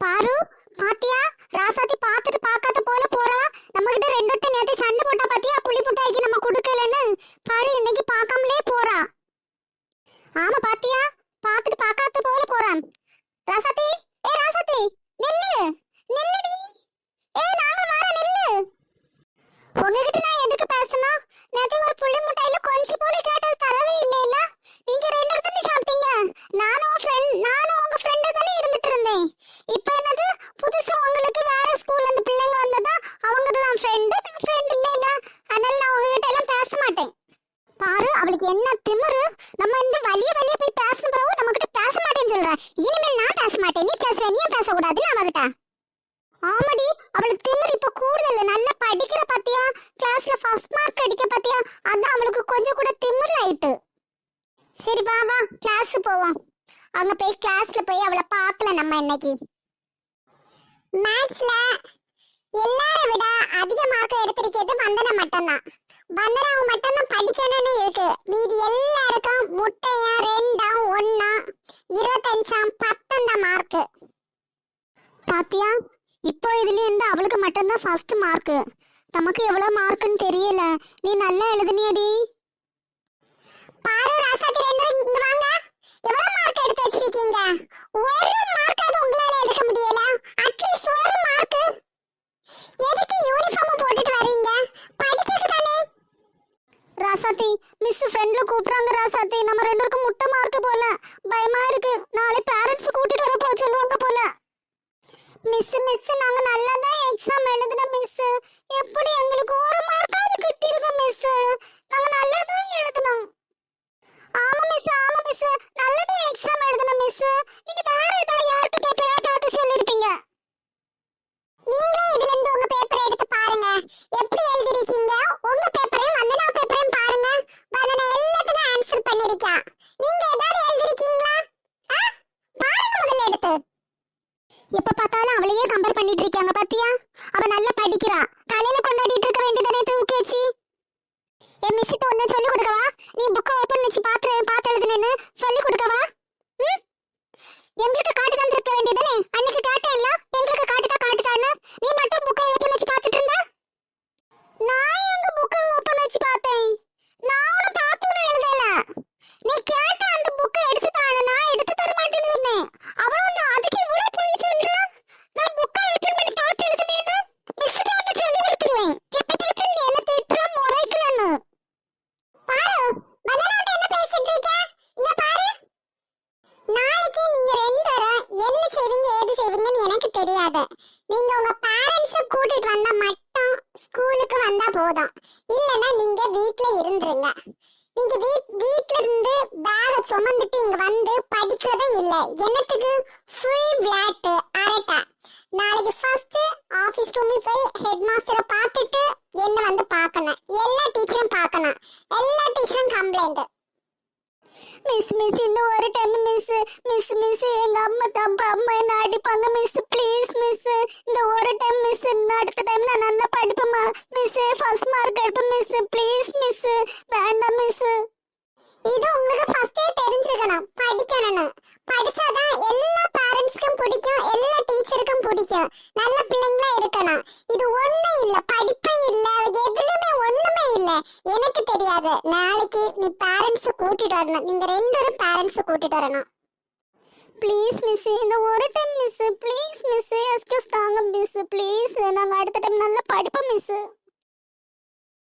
பாரு, பாத்தியா? ராசாத்தி பாத்துட்டு பாக்காத போல போறா. நம்ம கிட்ட ரெண்டு வட்டம் நேத்து சண்டை போட்டா பாத்தியா? புளி புட்டாய்க்கு நம்ம குடுக்கலன்னு. பாரு, இன்னைக்கு பாக்காமலே போறா. ஆமா பாத்தியா? பாத்துட்டு பாக்காத போல போறா. ராசாத்தி, ராசாத்தி, நில்லு, நில்லுடி. நாங்க வர நில்லு. உங்ககிட்ட நான் எதுக்கு பேசணும்? நேத்து ஒரு புளி முட்டையில கொஞ்சம் போல கேட்டது தரவே இல்லைல்ல. நீங்க ரெண்டு இடத்துல சாப்பிட்டீங்க. நானும் உங்க ஃப்ரெண்ட் தானே இருந்துட்டு இருந்தேன். இப்போ என்னது புதுசா உங்களுக்கு வேற ஸ்கூல்ல இருந்து பிள்ளைங்க வந்ததா? அவங்க தான் ஃப்ரெண்ட் இல்லைல்ல. அதனால நான் உங்ககிட்ட எல்லாம் பேச மாட்டேன். பாரு, அவளுக்கு என்ன திமிரு. நம்ம இந்த வலிய போய் பேசணும் பிறகு நம்ம கிட்ட பேச மாட்டேன்னு சொல்ற. இனிமேல் நான் பேச மாட்டேன். நீ பேசுவே, நீ பேசக்கூடாதுன்னு அவகிட்ட. ஆமாடி, அவளுக்கு திமிரு இப்ப கூடுதல். நல்லா படிக்கிற பாத்தியா? கிளாஸ்ல ஃபர்ஸ்ட் மார்க் அடிக்க பாத்தியா? அதான் அவளுக்கு கொஞ்சம் கூட திமிரு ஆயிட்டு. சரி வா வா, கிளாஸ் போவோம். அங்க போய் கிளாஸ்ல போய் அவளை பார்க்கல நம்ம இன்னைக்கு. மேத்ஸ்ல எல்லாரை விட அதிக மார்க் எடுத்திருக்கிறது வந்தனா மட்டும்தான். வந்தனாவை மட்டும்தான் படிக்கணும்னு இருக்கு. மீதி எல்லாருக்கும் முட்டையா 2 1 25 10 தான் மார்க். பாத்தியா? இப்போ இதுல இருந்து அவளுக்கு மட்டும்தான் ஃபர்ஸ்ட் மார்க். நமக்கு எவ்வளவு மார்க்னு தெரியல. நீ நல்லா எழுதுனியடி. பாரு ராசாத்தி, ரெண்டு இங்க வாங்க. எவ்வளவு மார்க் எடுத்து வச்சிருக்கீங்க? ஒரு மார்க் அது உங்களால எடுக்க முடியல. அட்லீஸ்ட் ஒரு மார்க். எதுக்கு யூனிஃபார்ம் போட்டுட்டு வரீங்க? படிக்கிறது தானே. ராசாத்தி, மிஸ் ஃப்ரெண்ட்ல கூப்பிடுறாங்க. ராசாத்தி, நம்ம ரெண்டு பேருக்கு முட்டை மார்க் போல. பயமா இருக்கு. நாளை பேரண்ட்ஸ் கூட்டிட்டு வர போ சொல்லுவாங்க போல. மிஸ் நாங்க நல்லா தான் எக்ஸாம் எழுதுன மிஸ். எப்படி எங்களுக்கு ஒரு மார்க்காவது கிட்டிருக்கு மிஸ்? நாங்க நல்லா தான் எழுதுனோம். ஆமா மிஸ் நல்லா தான் எக்ஸாம் எழுதுன மிஸ். நீங்க வேற ஏதாவது யாருக்கு பேப்பரா பார்த்து சொல்லிருப்பீங்க. நீங்களே இதுல இருந்து உங்க பேப்பரை எடுத்து பாருங்க. எப்படி எழுதிருக்கீங்க? உங்க பேப்பரையும் வந்தனா பேப்பரையும் பாருங்க. வந்தனா எல்லாத்துக்கும் ஆன்சர் பண்ணிருக்கா. நீங்க ஏதாவது எழுதிருக்கீங்களா? பாருங்க முதல்ல எடுத்து. எப்ப பார்த்தாலும் அவளையே கம்பேர் பண்ணிட்டு இருக்காங்க பாத்தியா? அவ நல்லா படிக்கிறா. தலையில கொண்டாடிட்டு இருக்க வேண்டியதானே தூக்கி வச்சு. மிஸ் கிட்ட ஒன்னு சொல்லி கொடுக்கவா? நீ புக்க ஓபன் வச்சு பாத்து எழுதுனேன்னு சொல்லி கொடுக்கவா? எங்களுக்கு காட்டி தந்திருக்க வேண்டியதானே? அன்னைக்கு காட்டே இல்ல, எங்களுக்கு காட்டுதான்னு நீ மட்டும் புக்க ஓபன் வச்சு பாத்துட்டு இருந்தா. நான் எங்க புக்க ஓபன் வச்சு பார்த்தேன்? நான் உன பாத்துன எழுதல. நீ கேட்ட அந்த புக்க எடுத்து தான, நான் எடுத்து தர மாட்டேன்னு சொன்னேன். அவ்வளவுதான். அதுக்கு இவ்வளவு போய் சொல்ற? நான் புக்க ஓபன் பண்ணி பாத்து எழுதுனேன்னு மிஸ் கிட்ட ஒன்னு சொல்லி கொடுத்துருவேன். எப்ப பார்த்து நீ என்ன திட்டுற முறைக்கறன்னு. பாரு, மதனாட்ட என்ன பேசிட்டு இருக்க? இங்க பாரு. நாளைக்கு நீங்க ரெண்டு பேரும் என்ன செய்வீங்க ஏது செய்வீங்கன்னு எனக்கு தெரியாது. நீங்க உங்க பேரண்ட்ஸ கூட்டிட்டு வந்தா மட்டும் ஸ்கூலுக்கு வந்தா போதும். இல்லனா நீங்க வீட்ல இருந்துருங்க. நீங்க வீட்ல இருந்து பேக சுமந்துட்டு இங்க வந்து படிக்கிறதே இல்ல. என்னத்துக்கு? ஃபுல் பிளாட் அரட்டா. நாளைக்கு ஃபர்ஸ்ட் ஆபீஸ் ரூம்ல போய் ஹெட் மாஸ்டரை பார்த்துட்டு என்ன வந்து பார்க்கணும். எல்லா டீச்சரும் பார்க்கணும். எல்லா டீச்சரும் கம்ப்ளைண்ட். மிஸ் இந்த ஒரு டைம் மிஸ் எங்க அம்மா என்ன அடிப்பாங்க மிஸ். ப்ளீஸ் மிஸ், இந்த ஒரு டைம் மிஸ். அடுத்த டைம் நான் நல்லா படிப்பேன் மிஸ். ஃபர்ஸ்ட் மார்க் எடுப்பேன் மிஸ். ப்ளீஸ் மிஸ், வேண்டாம் மிஸ். இது உங்களுக்கு ஃபர்ஸ்டே தெரிஞ்சிருக்கணும் படிக்கணும்னு. படிச்சாதான் எல்லா பேரண்ட்ஸ்க்கும் பிடிக்கும், எல்லா டீச்சருக்கும் பிடிக்கும். நல்ல பிள்ளைங்களா இருக்கணும். இது ஒண்ணே இல்ல, படிப்பே இல்ல, எதுலயுமே ஒண்ணுமே இல்ல. எனக்கு தெரியாது. நாளைக்கு நீ பேரண்ட்ஸ் கூட்டிட்டு வரணும். நீங்க ரெண்டு பேரும் பேரண்ட்ஸ் கூட்டிட்டு வரணும். ப்ளீஸ் மிஸ், இந்த ஒரு time miss. Please miss, excuse தாங்க மிஸ். ப்ளீஸ், நாங்க அடுத்த டைம் நல்லா படிப்போம் மிஸ்.